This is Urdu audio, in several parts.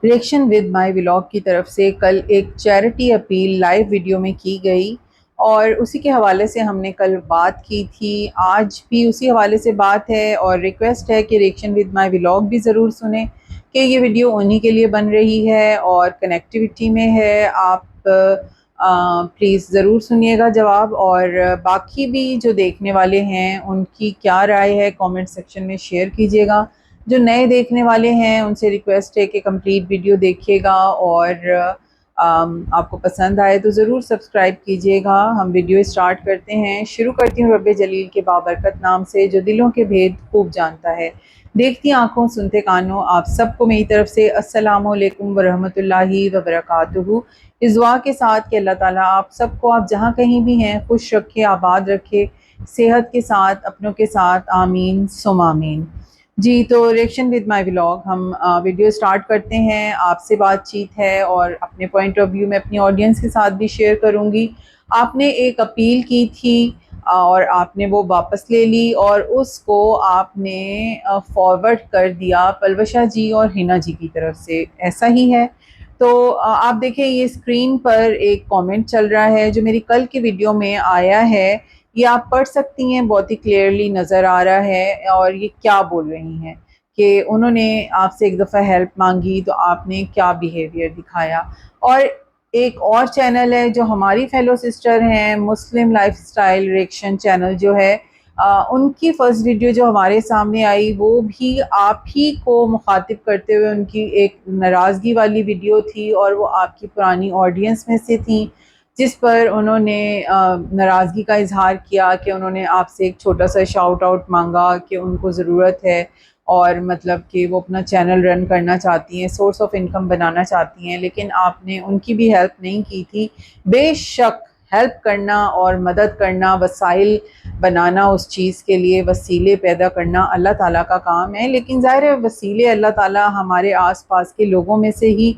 ریئیکشن ود مائی ولاگ کی طرف سے کل ایک چیریٹی اپیل لائیو ویڈیو میں کی گئی اور اسی کے حوالے سے ہم نے کل بات کی تھی. آج بھی اسی حوالے سے بات ہے اور ریکویسٹ ہے کہ ریئیکشن ود مائی ولاگ بھی ضرور سنیں کہ یہ ویڈیو انہی کے لیے بن رہی ہے اور کنیکٹیوٹی میں ہے. آپ پلیز ضرور سنیے گا جواب، اور باقی بھی جو دیکھنے والے ہیں ان کی کیا رائے ہے کامنٹ سیکشن میں شیئر کیجیے گا. جو نئے دیکھنے والے ہیں ان سے ریکویسٹ ہے کہ کمپلیٹ ویڈیو دیکھیے گا اور آپ کو پسند آئے تو ضرور سبسکرائب کیجیے گا. ہم ویڈیو اسٹارٹ کرتے ہیں. شروع کرتی ہوں رب جلیل کے بابرکت نام سے جو دلوں کے بھید خوب جانتا ہے. دیکھتی آنکھوں سنتے کانوں آپ سب کو میری طرف سے السلام علیکم ورحمۃ اللہ وبرکاتہ. اس دعا کے ساتھ کہ اللہ تعالیٰ آپ سب کو، آپ جہاں کہیں بھی ہیں، خوش رکھے، آباد رکھے، صحت کے ساتھ، اپنوں کے ساتھ. آمین ثم آمین. جی تو ریئیکشن ود مائی ولاگ ہم ویڈیو سٹارٹ کرتے ہیں. آپ سے بات چیت ہے اور اپنے پوائنٹ آف ویو میں اپنی آڈینس کے ساتھ بھی شیئر کروں گی. آپ نے ایک اپیل کی تھی اور آپ نے وہ واپس لے لی اور اس کو آپ نے فارورڈ کر دیا پلوشا جی اور ہنا جی کی طرف سے، ایسا ہی ہے؟ تو آپ دیکھیں یہ اسکرین پر ایک کامنٹ چل رہا ہے جو میری کل کی ویڈیو میں آیا ہے. یہ آپ پڑھ سکتی ہیں، بہت ہی کلیئرلی نظر آ رہا ہے. اور یہ کیا بول رہی ہیں کہ انہوں نے آپ سے ایک دفعہ ہیلپ مانگی تو آپ نے کیا بیہیویئر دکھایا. اور ایک اور چینل ہے جو ہماری فیلو سسٹر ہیں، مسلم لائف سٹائل ریئیکشن چینل جو ہے، ان کی فرسٹ ویڈیو جو ہمارے سامنے آئی وہ بھی آپ ہی کو مخاطب کرتے ہوئے ان کی ایک ناراضگی والی ویڈیو تھی، اور وہ آپ کی پرانی آڈینس میں سے تھیں جس پر انہوں نے ناراضگی کا اظہار کیا کہ انہوں نے آپ سے ایک چھوٹا سا شاؤٹ آؤٹ مانگا کہ ان کو ضرورت ہے اور مطلب کہ وہ اپنا چینل رن کرنا چاہتی ہیں، سورس آف انکم بنانا چاہتی ہیں، لیکن آپ نے ان کی بھی ہیلپ نہیں کی تھی. بے شک ہیلپ کرنا اور مدد کرنا، وسائل بنانا اس چیز کے لیے، وسیلے پیدا کرنا اللہ تعالیٰ کا کام ہے. لیکن ظاہر ہے وسیلے اللہ تعالیٰ ہمارے آس پاس کے لوگوں میں سے ہی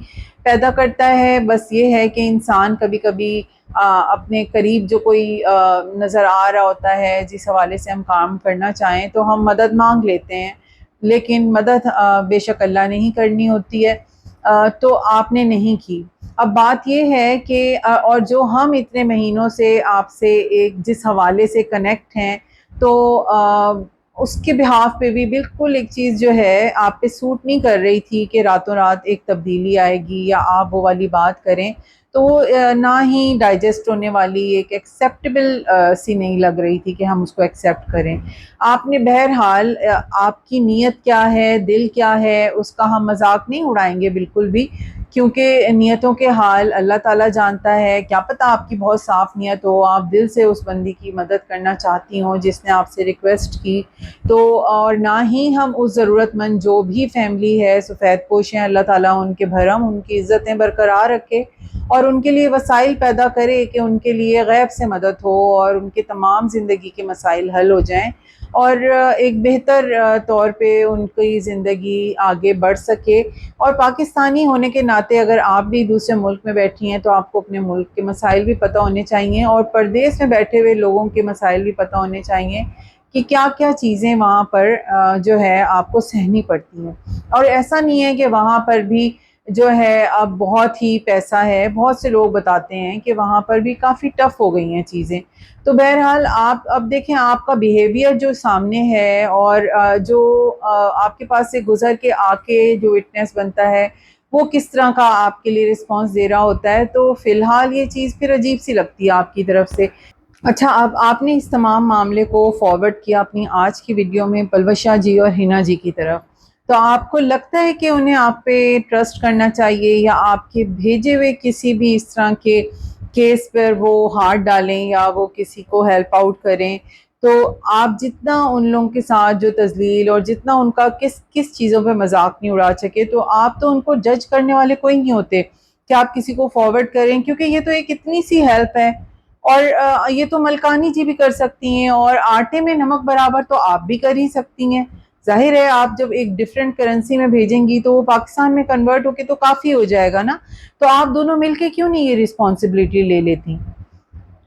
پیدا کرتا ہے. بس یہ ہے کہ انسان کبھی کبھی اپنے قریب جو کوئی نظر آ رہا ہوتا ہے جس حوالے سے ہم کام کرنا چاہیں تو ہم مدد مانگ لیتے ہیں، لیکن مدد بے شک اللہ نے ہی کرنی ہوتی ہے. تو آپ نے نہیں کی. اب بات یہ ہے کہ اور جو ہم اتنے مہینوں سے آپ سے ایک جس حوالے سے کنیکٹ ہیں تو اس کے بہاف پہ بھی بالکل ایک چیز جو ہے آپ پہ سوٹ نہیں کر رہی تھی کہ راتوں رات ایک تبدیلی آئے گی یا آپ وہ والی بات کریں، تو وہ نہ ہی ڈائجسٹ ہونے والی ایک ایکسیپٹیبل سی نہیں لگ رہی تھی کہ ہم اس کو ایکسیپٹ کریں. آپ نے بہرحال آپ کی نیت کیا ہے، دل کیا ہے، اس کا ہم مذاق نہیں اڑائیں گے بالکل بھی، کیونکہ نیتوں کے حال اللہ تعالیٰ جانتا ہے. کیا پتہ آپ کی بہت صاف نیت ہو، آپ دل سے اس بندی کی مدد کرنا چاہتی ہوں جس نے آپ سے ریکویسٹ کی. تو اور نہ ہی ہم اس ضرورت مند جو بھی فیملی ہے سفید پوش ہیں، اللہ تعالیٰ ان کے بھرم، ان کی عزتیں برقرار رکھے اور ان کے لیے وسائل پیدا کرے کہ ان کے لیے غیب سے مدد ہو اور ان کے تمام زندگی کے مسائل حل ہو جائیں اور ایک بہتر طور پہ ان کی زندگی آگے بڑھ سکے. اور پاکستانی ہونے کے ناطے اگر آپ بھی دوسرے ملک میں بیٹھی ہیں تو آپ کو اپنے ملک کے مسائل بھی پتہ ہونے چاہیے اور پردیس میں بیٹھے ہوئے لوگوں کے مسائل بھی پتہ ہونے چاہیے کہ کیا کیا چیزیں وہاں پر جو ہے آپ کو سہنی پڑتی ہیں. اور ایسا نہیں ہے کہ وہاں پر بھی جو ہے اب بہت ہی پیسہ ہے، بہت سے لوگ بتاتے ہیں کہ وہاں پر بھی کافی ٹف ہو گئی ہیں چیزیں. تو بہرحال آپ اب دیکھیں آپ کا بیہیویئر جو سامنے ہے اور جو آپ کے پاس سے گزر کے آ کے جو وٹنس بنتا ہے وہ کس طرح کا آپ کے لیے رسپانس دے رہا ہوتا ہے، تو فی الحال یہ چیز پھر عجیب سی لگتی ہے آپ کی طرف سے. اچھا، اب آپ نے اس تمام معاملے کو فارورڈ کیا اپنی آج کی ویڈیو میں پلوشا جی اور ہنا جی کی طرف، تو آپ کو لگتا ہے کہ انہیں آپ پہ ٹرسٹ کرنا چاہیے یا آپ کے بھیجے ہوئے کسی بھی اس طرح کے کیس پر وہ ہاتھ ڈالیں یا وہ کسی کو ہیلپ آؤٹ کریں؟ تو آپ جتنا ان لوگوں کے ساتھ جو تذلیل اور جتنا ان کا کس چیزوں پہ مذاق نہیں اڑا سکے، تو آپ تو ان کو جج کرنے والے کوئی نہیں ہوتے کہ آپ کسی کو فارورڈ کریں، کیونکہ یہ تو ایک اتنی سی ہیلپ ہے اور یہ تو ملکانی جی بھی کر سکتی ہیں اور آٹے میں نمک برابر تو آپ بھی کر ہی سکتی ہیں. ظاہر ہے آپ جب ایک ڈیفرنٹ کرنسی میں بھیجیں گی تو وہ پاکستان میں کنورٹ ہو کے تو کافی ہو جائے گا نا، تو آپ دونوں مل کے کیوں نہیں یہ رسپانسبلٹی لے لیتی؟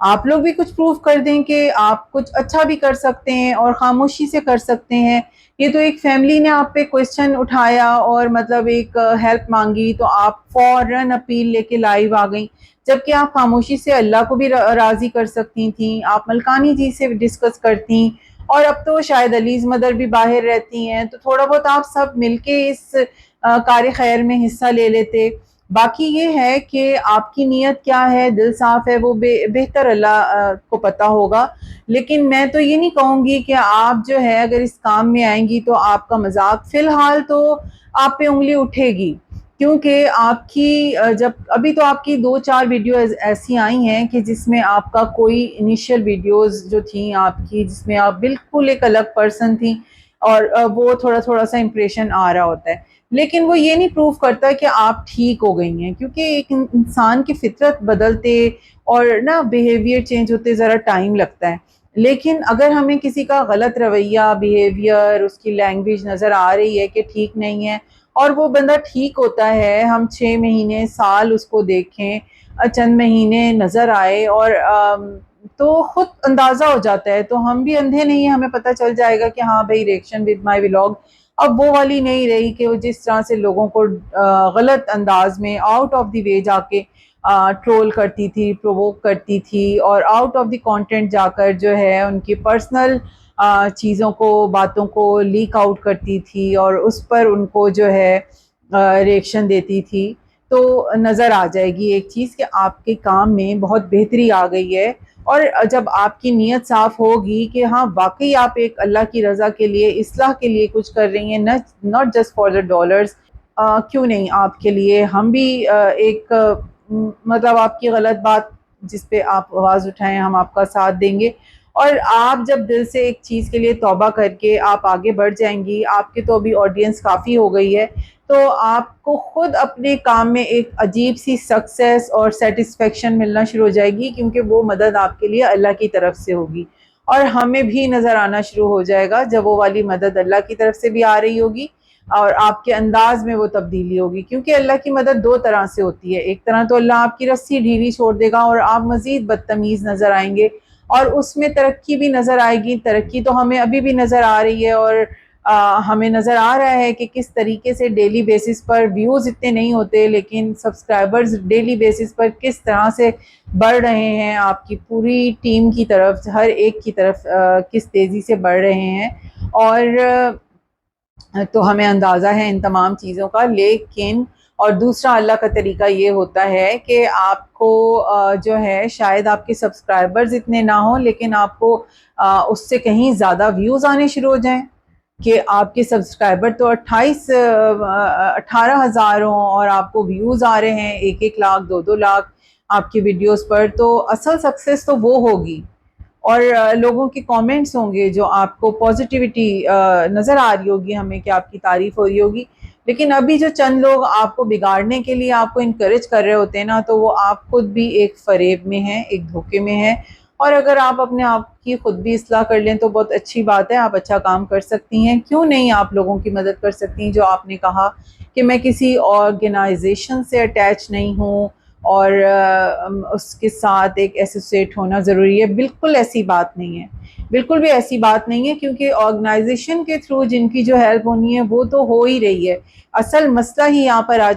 آپ لوگ بھی کچھ پروف کر دیں کہ آپ کچھ اچھا بھی کر سکتے ہیں اور خاموشی سے کر سکتے ہیں. یہ تو ایک فیملی نے آپ پہ کوشچن اٹھایا اور مطلب ایک ہیلپ مانگی تو آپ فوراً اپیل لے کے لائیو آ گئیں، جبکہ آپ خاموشی سے اللہ کو بھی راضی کر سکتی تھیں، آپ ملکانی جی سے ڈسکس کرتی، اور اب تو شاید علیز مدر بھی باہر رہتی ہیں، تو تھوڑا بہت آپ سب مل کے اس کار خیر میں حصہ لے لیتے. باقی یہ ہے کہ آپ کی نیت کیا ہے، دل صاف ہے، وہ بہتر اللہ کو پتہ ہوگا. لیکن میں تو یہ نہیں کہوں گی کہ آپ جو ہے اگر اس کام میں آئیں گی تو آپ کا مذاق فی الحال تو آپ پہ انگلی اٹھے گی، کیونکہ آپ کی جب ابھی تو آپ کی 2-4 ویڈیو ایسی آئی ہیں کہ جس میں آپ کا کوئی انیشیل ویڈیوز جو تھیں آپ کی، جس میں آپ بالکل ایک الگ پرسن تھیں، اور وہ تھوڑا تھوڑا سا امپریشن آ رہا ہوتا ہے، لیکن وہ یہ نہیں پروف کرتا کہ آپ ٹھیک ہو گئی ہیں، کیونکہ ایک انسان کی فطرت بدلتے اور نا بیہیویئر چینج ہوتے ذرا ٹائم لگتا ہے. لیکن اگر ہمیں کسی کا غلط رویہ، بیہیویئر، اس کی لینگویج نظر آ رہی ہے کہ ٹھیک نہیں ہے، اور وہ بندہ ٹھیک ہوتا ہے، ہم 6 مہینے سال اس کو دیکھیں، چند مہینے نظر آئے، اور تو خود اندازہ ہو جاتا ہے. تو ہم بھی اندھے نہیں ہیں، ہمیں پتہ چل جائے گا کہ ہاں بھائی ریئیکشن ود مائی ولاگ اب وہ والی نہیں رہی کہ وہ جس طرح سے لوگوں کو غلط انداز میں آؤٹ آف دی وے جا کے ٹرول کرتی تھی، پرووک کرتی تھی، اور آؤٹ آف دی کانٹینٹ جا کر جو ہے ان کی پرسنل چیزوں کو، باتوں کو لیک آؤٹ کرتی تھی، اور اس پر ان کو جو ہے ریئیکشن دیتی تھی. تو نظر آ جائے گی ایک چیز کہ آپ کے کام میں بہت بہتری آ گئی ہے، اور جب آپ کی نیت صاف ہوگی کہ ہاں واقعی آپ ایک اللہ کی رضا کے لیے، اصلاح کے لیے کچھ کر رہی ہیں، not just for the dollars, کیوں نہیں آپ کے لیے ہم بھی ایک مطلب آپ کی غلط بات جس پہ آپ آواز اٹھائیں ہم آپ کا ساتھ دیں گے. اور آپ جب دل سے ایک چیز کے لیے توبہ کر کے آپ آگے بڑھ جائیں گی، آپ کی تو ابھی آڈینس کافی ہو گئی ہے، تو آپ کو خود اپنے کام میں ایک عجیب سی سکسیس اور سیٹسفیکشن ملنا شروع ہو جائے گی، کیونکہ وہ مدد آپ کے لیے اللہ کی طرف سے ہوگی. اور ہمیں بھی نظر آنا شروع ہو جائے گا جب وہ والی مدد اللہ کی طرف سے بھی آ رہی ہوگی، اور آپ کے انداز میں وہ تبدیلی ہوگی. کیونکہ اللہ کی مدد 2 طرح سے ہوتی ہے، ایک طرح تو اللہ آپ کی رسی ڈھیلی چھوڑ دے گا اور آپ مزید بدتمیز نظر آئیں گے، اور اس میں ترقی بھی نظر آئے گی. ترقی تو ہمیں ابھی بھی نظر آ رہی ہے، اور ہمیں نظر آ رہا ہے کہ کس طریقے سے ڈیلی بیسس پر ویوز اتنے نہیں ہوتے لیکن سبسکرائبرز ڈیلی بیسس پر کس طرح سے بڑھ رہے ہیں، آپ کی پوری ٹیم کی طرف، ہر ایک کی طرف کس تیزی سے بڑھ رہے ہیں. اور تو ہمیں اندازہ ہے ان تمام چیزوں کا. لیکن اور دوسرا اللہ کا طریقہ یہ ہوتا ہے کہ آپ کو جو ہے شاید آپ کے سبسکرائبرز اتنے نہ ہوں، لیکن آپ کو اس سے کہیں زیادہ ویوز آنے شروع ہو جائیں، کہ آپ کے سبسکرائبر تو 18,000 ہوں اور آپ کو ویوز آ رہے ہیں 1 لاکھ 2 لاکھ آپ کی ویڈیوز پر. تو اصل سکسیس تو وہ ہوگی، اور لوگوں کے کامنٹس ہوں گے جو آپ کو پازیٹیوٹی نظر آ رہی ہوگی ہمیں کہ آپ کی تعریف ہو رہی ہوگی. لیکن ابھی جو چند لوگ آپ کو بگاڑنے کے لیے آپ کو انکریج کر رہے ہوتے ہیں نا، تو وہ آپ خود بھی ایک فریب میں ہیں، ایک دھوکے میں ہیں. اور اگر آپ اپنے آپ کی خود بھی اصلاح کر لیں تو بہت اچھی بات ہے، آپ اچھا کام کر سکتی ہیں. کیوں نہیں آپ لوگوں کی مدد کر سکتی ہیں؟ جو آپ نے کہا کہ میں کسی آرگنائزیشن سے اٹیچ نہیں ہوں اور اس کے ساتھ ایک ایسوسیٹ ہونا ضروری ہے، بالکل ایسی بات نہیں ہے، بالکل بھی ایسی بات نہیں ہے. کیونکہ آرگنائزیشن کے تھرو جن کی جو ہیلپ ہونی ہے وہ تو ہو ہی رہی ہے. اصل مسئلہ ہی یہاں پر آ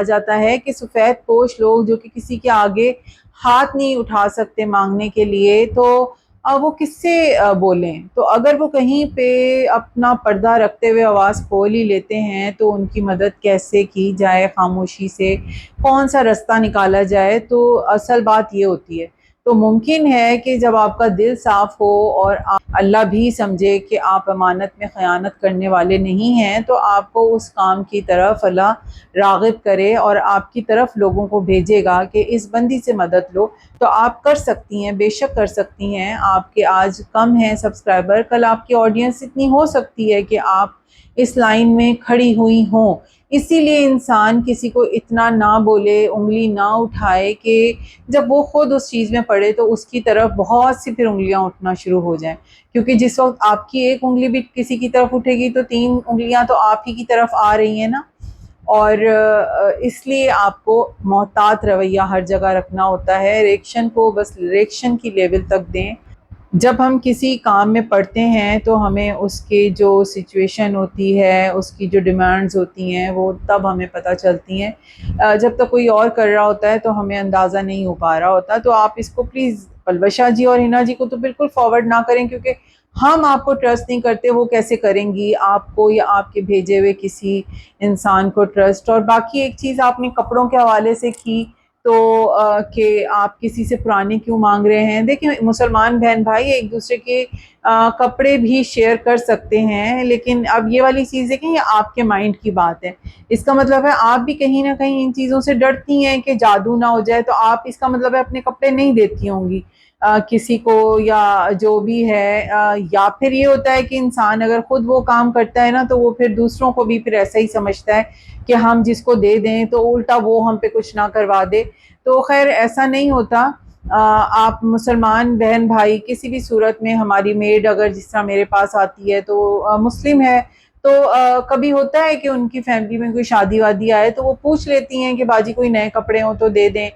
جاتا ہے کہ سفید پوش لوگ جو کہ کسی کے آگے ہاتھ نہیں اٹھا سکتے مانگنے کے لیے، تو وہ کس سے بولیں؟ تو اگر وہ کہیں پہ اپنا پردہ رکھتے ہوئے آواز کھول ہی لیتے ہیں تو ان کی مدد کیسے کی جائے؟ خاموشی سے کون سا رستہ نکالا جائے؟ تو اصل بات یہ ہوتی ہے. تو ممکن ہے کہ جب آپ کا دل صاف ہو اور اللہ بھی سمجھے کہ آپ امانت میں خیانت کرنے والے نہیں ہیں، تو آپ کو اس کام کی طرف اللہ راغب کرے اور آپ کی طرف لوگوں کو بھیجے گا کہ اس بندی سے مدد لو. تو آپ کر سکتی ہیں، بے شک کر سکتی ہیں. آپ کے آج کم ہیں سبسکرائبر، کل آپ کی آڈینس اتنی ہو سکتی ہے کہ آپ اس لائن میں کھڑی ہوئی ہوں. اسی لیے انسان کسی کو اتنا نہ بولے، انگلی نہ اٹھائے کہ جب وہ خود اس چیز میں پڑے تو اس کی طرف بہت سی پھر انگلیاں اٹھنا شروع ہو جائیں. کیونکہ جس وقت آپ کی ایک انگلی بھی کسی کی طرف اٹھے گی تو 3 انگلیاں تو آپ ہی کی طرف آ رہی ہیں نا. اور اس لیے آپ کو محتاط رویہ ہر جگہ رکھنا ہوتا ہے. ریئیکشن کو بس ریئیکشن کی لیول تک دیں. جب ہم کسی کام میں پڑھتے ہیں تو ہمیں اس کی جو سچویشن ہوتی ہے، اس کی جو ڈیمانڈز ہوتی ہیں، وہ تب ہمیں پتہ چلتی ہیں. جب تک کوئی اور کر رہا ہوتا ہے تو ہمیں اندازہ نہیں ہو پا رہا ہوتا. تو آپ اس کو پلیز پلوشا جی اور ہنا جی کو تو بالکل فارورڈ نہ کریں، کیونکہ ہم آپ کو ٹرسٹ نہیں کرتے، وہ کیسے کریں گی آپ کو یا آپ کے بھیجے ہوئے کسی انسان کو ٹرسٹ. اور باقی ایک چیز آپ نے کپڑوں کے حوالے سے کی تو کہ آپ کسی سے پرانے کیوں مانگ رہے ہیں. دیکھیں مسلمان بہن بھائی ایک دوسرے کے کپڑے بھی شیئر کر سکتے ہیں، لیکن اب یہ والی چیز دیکھیں یہ آپ کے مائنڈ کی بات ہے. اس کا مطلب ہے آپ بھی کہیں نہ کہیں ان چیزوں سے ڈرتی ہیں کہ جادو نہ ہو جائے، تو آپ اس کا مطلب ہے اپنے کپڑے نہیں دیتی ہوں گی کسی کو یا جو بھی ہے. یا پھر یہ ہوتا ہے کہ انسان اگر خود وہ کام کرتا ہے نا تو وہ پھر دوسروں کو بھی پھر ایسا ہی سمجھتا ہے کہ ہم جس کو دے دیں تو الٹا وہ ہم پہ کچھ نہ کروا دے. تو خیر ایسا نہیں ہوتا. آپ مسلمان بہن بھائی کسی بھی صورت میں، ہماری میڈ اگر جس طرح میرے پاس آتی ہے تو مسلم ہے، تو کبھی ہوتا ہے کہ ان کی فیملی میں کوئی شادی وادی آئے تو وہ پوچھ لیتی ہیں کہ باجی کوئی نئے کپڑے ہوں تو دے دیں،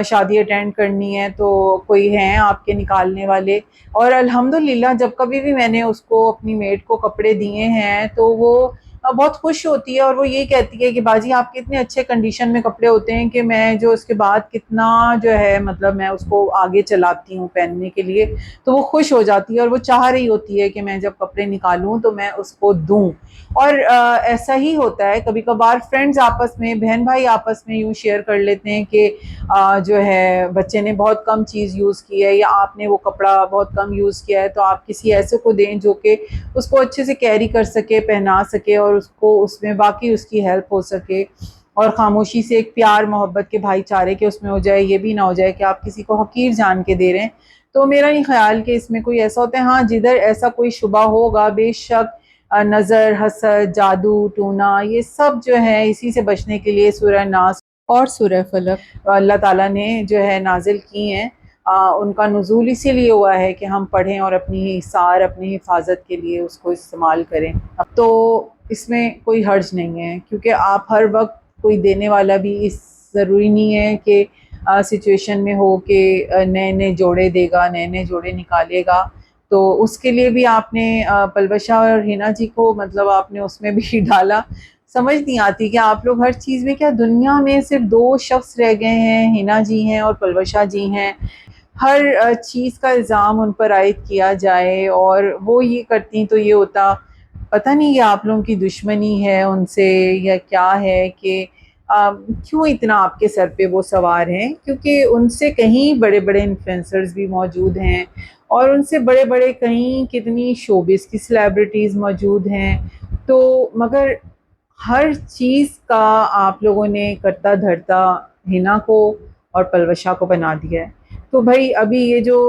شادی اٹینڈ کرنی ہے تو کوئی ہیں آپ کے نکالنے والے. اور الحمدللہ جب کبھی بھی میں نے اس کو اپنی میڈ کو کپڑے دیے ہیں تو وہ بہت خوش ہوتی ہے، اور وہ یہ کہتی ہے کہ باجی آپ کے اتنے اچھے کنڈیشن میں کپڑے ہوتے ہیں کہ میں جو اس کے بعد کتنا جو ہے مطلب میں اس کو آگے چلاتی ہوں پہننے کے لیے. تو وہ خوش ہو جاتی ہے اور وہ چاہ رہی ہوتی ہے کہ میں جب کپڑے نکالوں تو میں اس کو دوں. اور ایسا ہی ہوتا ہے کبھی کبھار فرینڈز آپس میں، بہن بھائی آپس میں یوں شیئر کر لیتے ہیں کہ جو ہے بچے نے بہت کم چیز یوز کی ہے یا آپ نے وہ کپڑا بہت کم یوز کیا ہے، تو آپ کسی ایسے کو دیں جو کہ اس کو اچھے سے کیری کر سکے، پہنا سکے، اور اس کو اس میں باقی اس کی ہیلپ ہو سکے. اور خاموشی سے ایک پیار محبت کے بھائی چارے کے اس میں ہو جائے، یہ بھی نہ ہو جائے کہ آپ کسی کو حقیر جان کے دے رہے ہیں. تو میرا نہیں خیال کہ اس میں کوئی ایسا ہوتا ہے. ہاں جدھر ایسا کوئی شبہ ہوگا بے شک نظر، حسد، جادو ٹونا، یہ سب جو ہے اسی سے بچنے کے لیے سورہ ناس اور سورہ فلق اللہ تعالیٰ نے جو ہے نازل کی ہیں. ان کا نزول اسی لیے ہوا ہے کہ ہم پڑھیں اور اپنی حصار، اپنی حفاظت کے لیے اس کو استعمال کریں. اب تو اس میں کوئی حرج نہیں ہے، کیونکہ آپ ہر وقت کوئی دینے والا بھی اس ضروری نہیں ہے کہ سچویشن میں ہو کہ نئے نئے جوڑے دے گا، نئے نئے جوڑے نکالے گا. تو اس کے لیے بھی آپ نے پلوشا اور ہنا جی کو مطلب آپ نے اس میں بھی ڈالا. سمجھ نہیں آتی کہ آپ لوگ ہر چیز میں، کیا دنیا میں صرف دو شخص رہ گئے ہیں، ہنا جی ہیں اور پلوشا جی ہیں، ہر چیز کا الزام ان پر عائد کیا جائے اور وہ یہ کرتی تو یہ ہوتا. پتہ نہیں یہ آپ لوگوں کی دشمنی ہے ان سے یا کیا ہے کہ کیوں اتنا آپ کے سر پہ وہ سوار ہیں. کیونکہ ان سے کہیں بڑے بڑے انفلوئنسرز بھی موجود ہیں، اور ان سے بڑے بڑے کہیں کتنی شوبز کی سیلیبریٹیز موجود ہیں. تو مگر ہر چیز کا آپ لوگوں نے کرتا دھرتا ہنا کو اور پلوشا کو بنا دیا ہے. تو بھائی ابھی یہ جو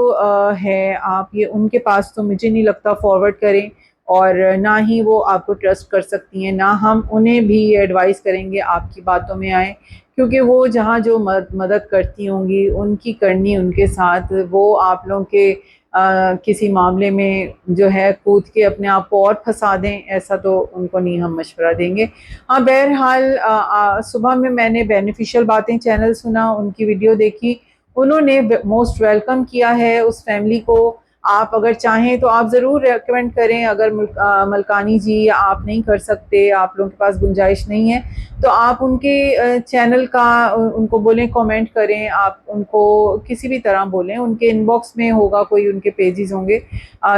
ہے آپ یہ ان کے پاس تو مجھے نہیں لگتا فارورڈ کریں، اور نہ ہی وہ آپ کو ٹرسٹ کر سکتی ہیں، نہ ہم انہیں بھی ایڈوائز کریں گے آپ کی باتوں میں آئیں، کیونکہ وہ جہاں جو مدد کرتی ہوں گی ان کی کرنی ان کے ساتھ، وہ آپ لوگوں کے کسی معاملے میں جو ہے کود کے اپنے آپ کو اور پھنسا دیں، ایسا تو ان کو نہیں ہم مشورہ دیں گے. بہرحال صبح میں نے بینیفیشل باتیں چینل سنا، ان کی ویڈیو دیکھی، انہوں نے موسٹ ویلکم کیا ہے اس فیملی کو. آپ اگر چاہیں تو آپ ضرور ریکمینڈ کریں، اگر ملکانی جی آپ نہیں کر سکتے، آپ لوگوں کے پاس گنجائش نہیں ہے، تو آپ ان کے چینل کا ان کو بولیں، کامنٹ کریں، آپ ان کو کسی بھی طرح بولیں، ان کے ان باکس میں ہوگا کوئی، ان کے پیجز ہوں گے،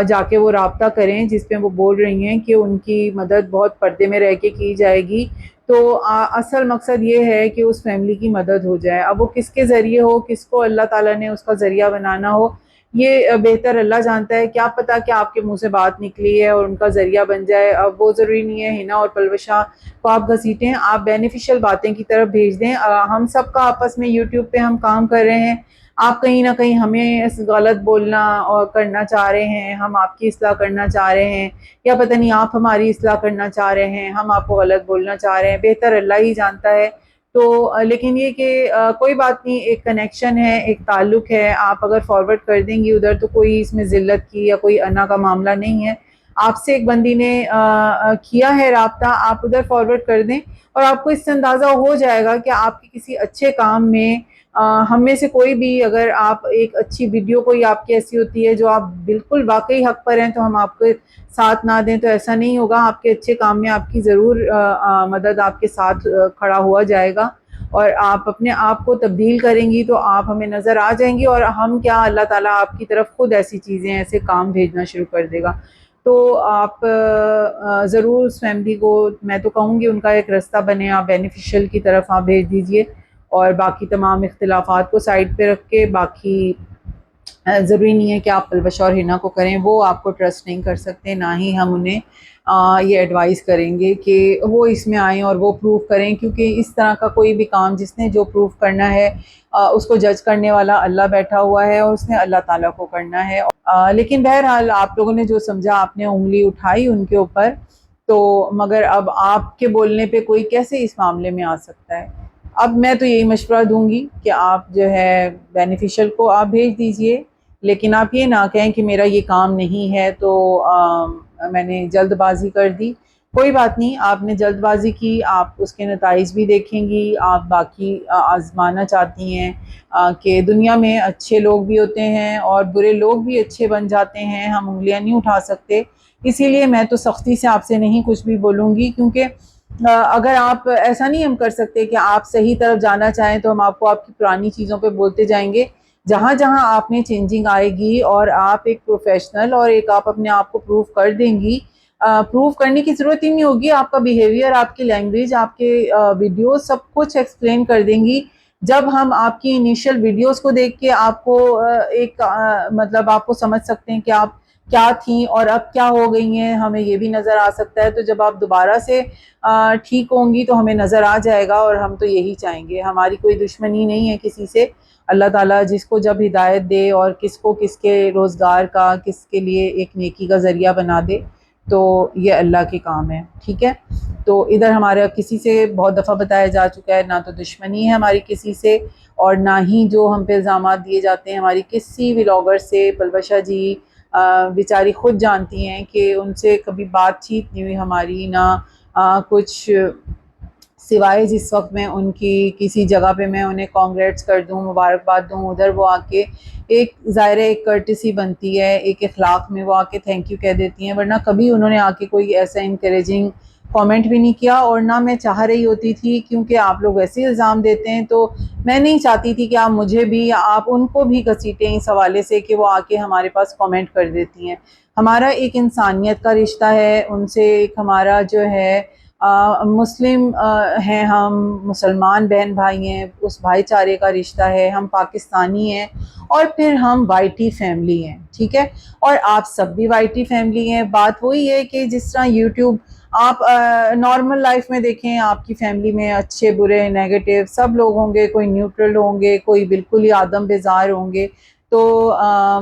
جا کے وہ رابطہ کریں جس پہ وہ بول رہی ہیں کہ ان کی مدد بہت پردے میں رہ کے کی جائے گی. تو اصل مقصد یہ ہے کہ اس فیملی کی مدد ہو جائے. اب وہ کس کے ذریعے ہو، کس کو اللہ تعالیٰ نے اس کا ذریعہ بنانا ہو، یہ بہتر اللہ جانتا ہے. کیا پتہ کہ آپ کے منہ سے بات نکلی ہے اور ان کا ذریعہ بن جائے. اب وہ ضروری نہیں ہے ہنا اور پلوشا کو آپ گھسیٹیں، آپ بینیفیشل باتیں کی طرف بھیج دیں. ہم سب کا آپس میں یوٹیوب پہ ہم کام کر رہے ہیں، آپ کہیں نہ کہیں ہمیں غلط بولنا اور کرنا چاہ رہے ہیں، ہم آپ کی اصلاح کرنا چاہ رہے ہیں، یا پتہ نہیں آپ ہماری اصلاح کرنا چاہ رہے ہیں، ہم آپ کو غلط بولنا چاہ رہے ہیں، بہتر اللہ ہی جانتا ہے. تو لیکن یہ کہ کوئی بات نہیں، ایک کنیکشن ہے، ایک تعلق ہے، آپ اگر فارورڈ کر دیں گی ادھر تو کوئی اس میں ذلت کی یا کوئی انا کا معاملہ نہیں ہے. آپ سے ایک بندی نے کیا ہے رابطہ، آپ ادھر فارورڈ کر دیں، اور آپ کو اس سے اندازہ ہو جائے گا کہ آپ کے کسی اچھے کام میں ہم میں سے کوئی بھی، اگر آپ ایک اچھی ویڈیو کوئی آپ کی ایسی ہوتی ہے جو آپ بالکل واقعی حق پر ہیں تو ہم آپ کے ساتھ نہ دیں تو ایسا نہیں ہوگا. آپ کے اچھے کام میں آپ کی ضرور مدد آپ کے ساتھ کھڑا ہوا جائے گا، اور آپ اپنے آپ کو تبدیل کریں گی تو آپ ہمیں نظر آ جائیں گی، اور ہم کیا اللہ تعالیٰ آپ کی طرف خود ایسی چیزیں ایسے کام بھیجنا شروع کر دے گا. تو آپ ضرور اس فیملی کو میں تو کہوں گی ان کا ایک رستہ بنے، آپ بینیفیشل کی طرف آپ بھیج دیجئے، اور باقی تمام اختلافات کو سائڈ پہ رکھ کے، باقی ضروری نہیں ہے کہ آپ البشہ اور ہنا کو کریں، وہ آپ کو ٹرسٹ نہیں کر سکتے، نہ ہی ہم انہیں یہ ایڈوائز کریں گے کہ وہ اس میں آئیں اور وہ پروف کریں، کیونکہ اس طرح کا کوئی بھی کام جس نے جو پروف کرنا ہے اس کو جج کرنے والا اللہ بیٹھا ہوا ہے، اور اس نے اللہ تعالیٰ کو کرنا ہے. لیکن بہرحال آپ لوگوں نے جو سمجھا، آپ نے انگلی اٹھائی ان کے اوپر، تو مگر اب آپ کے بولنے پہ کوئی کیسے اس معاملے میں آ سکتا ہے؟ اب میں تو یہی مشورہ دوں گی کہ آپ جو ہے بینیفیشل کو آپ بھیج دیجئے، لیکن آپ یہ نہ کہیں کہ میرا یہ کام نہیں ہے تو میں نے جلد بازی کر دی. کوئی بات نہیں، آپ نے جلد بازی کی، آپ اس کے نتائج بھی دیکھیں گی. آپ باقی آزمانا چاہتی ہیں کہ دنیا میں اچھے لوگ بھی ہوتے ہیں اور برے لوگ بھی اچھے بن جاتے ہیں، ہم انگلیاں نہیں اٹھا سکتے. اسی لیے میں تو سختی سے آپ سے نہیں کچھ بھی بولوں گی، کیونکہ اگر آپ ایسا نہیں ہم کر سکتے کہ آپ صحیح طرف جانا چاہیں تو ہم آپ کو آپ کی پرانی چیزوں پہ بولتے جائیں گے. جہاں جہاں آپ میں چینجنگ آئے گی اور آپ ایک پروفیشنل اور ایک آپ اپنے آپ کو پروف کر دیں گی، پروف کرنے کی ضرورت ہی نہیں ہوگی، آپ کا بیہیویئر، آپ کی لینگویج، آپ کے ویڈیوز سب کچھ ایکسپلین کر دیں گی. جب ہم آپ کی انیشل ویڈیوز کو دیکھ کے آپ کو ایک مطلب آپ کو سمجھ سکتے ہیں کہ آپ کیا تھیں اور اب کیا ہو گئی ہیں، ہمیں یہ بھی نظر آ سکتا ہے. تو جب آپ دوبارہ سے ٹھیک ہوں گی تو ہمیں نظر آ جائے گا، اور ہم تو یہی چاہیں گے. ہماری کوئی دشمنی نہیں ہے کسی سے. اللہ تعالیٰ جس کو جب ہدایت دے اور کس کو کس کے روزگار کا، کس کے لیے ایک نیکی کا ذریعہ بنا دے، تو یہ اللہ کے کام ہے. ٹھیک ہے، تو ادھر ہمارا کسی سے بہت دفعہ بتایا جا چکا ہے، نہ تو دشمنی ہے ہماری کسی سے، اور نہ ہی جو ہم پہ الزامات دیے جاتے ہیں ہماری کسی ولاگر سے. پلوشہ جی بیچاری خود جانتی ہیں کہ ان سے کبھی بات چیت نہیں ہوئی ہماری، نہ کچھ، سوائے جس وقت میں ان کی کسی جگہ پہ میں انہیں کانگریٹس کر دوں، مبارکباد دوں، ادھر وہ آ کے ایک ظاہر ایک کرٹسی بنتی ہے، ایک اخلاق میں وہ آ کے تھینک یو کہہ دیتی ہیں، ورنہ کبھی انہوں نے آ کے کوئی ایسا انکریجنگ کامنٹ بھی نہیں کیا. اور نہ میں چاہ رہی ہوتی تھی، کیونکہ آپ لوگ ویسے الزام دیتے ہیں تو میں نہیں چاہتی تھی کہ آپ مجھے بھی یا آپ ان کو بھی گھسیٹیں اس حوالے سے کہ وہ آ کے ہمارے پاس کامنٹ کر دیتی ہیں. ہمارا ایک انسانیت کا رشتہ ہے ان سے، ایک ہمارا جو ہے مسلم ہیں، ہم مسلمان بہن بھائی ہیں، اس بھائی چارے کا رشتہ ہے، ہم پاکستانی ہیں، اور پھر ہم وائی ٹی فیملی ہیں. ٹھیک ہے، اور آپ سب بھی وائی ٹی فیملی ہیں. بات وہی ہے کہ جس طرح یوٹیوب آپ نارمل لائف میں دیکھیں، آپ کی فیملی میں اچھے برے نیگیٹو سب لوگ ہوں گے، کوئی نیوٹرل ہوں گے، کوئی بالکل ہی آدم بیزار ہوں گے. تو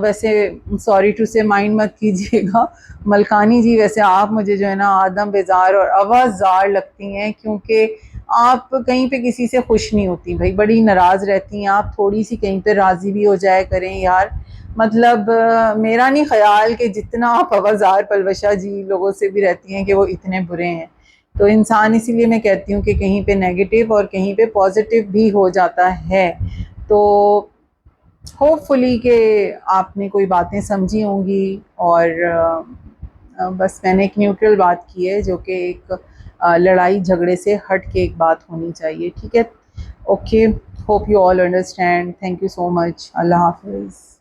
ویسے سوری ٹو سے مائنڈ مت کیجیے گا ملکانی جی، ویسے آپ مجھے جو ہے نا آدم بیزار اور آوازار لگتی ہیں، کیونکہ آپ کہیں پہ کسی سے خوش نہیں ہوتی بھائی، بڑی ناراض رہتی ہیں آپ. تھوڑی سی کہیں پہ راضی بھی ہو جائے کریں یار. مطلب میرا نہیں خیال کہ جتنا آپ آوازار پلوشہ جی لوگوں سے بھی رہتی ہیں کہ وہ اتنے برے ہیں. تو انسان اسی لیے میں کہتی ہوں کہ کہیں پہ نیگیٹو اور کہیں پہ پازیٹیو بھی ہو جاتا ہے. تو ہوپ فلی کہ آپ نے کوئی باتیں سمجھی ہوں گی، اور بس میں نے ایک نیوٹرل بات کی ہے جو کہ ایک لڑائی جھگڑے سے ہٹ کے ایک بات ہونی چاہیے. ٹھیک ہے، okay, hope you all understand. Thank you so much. اللہ حافظ.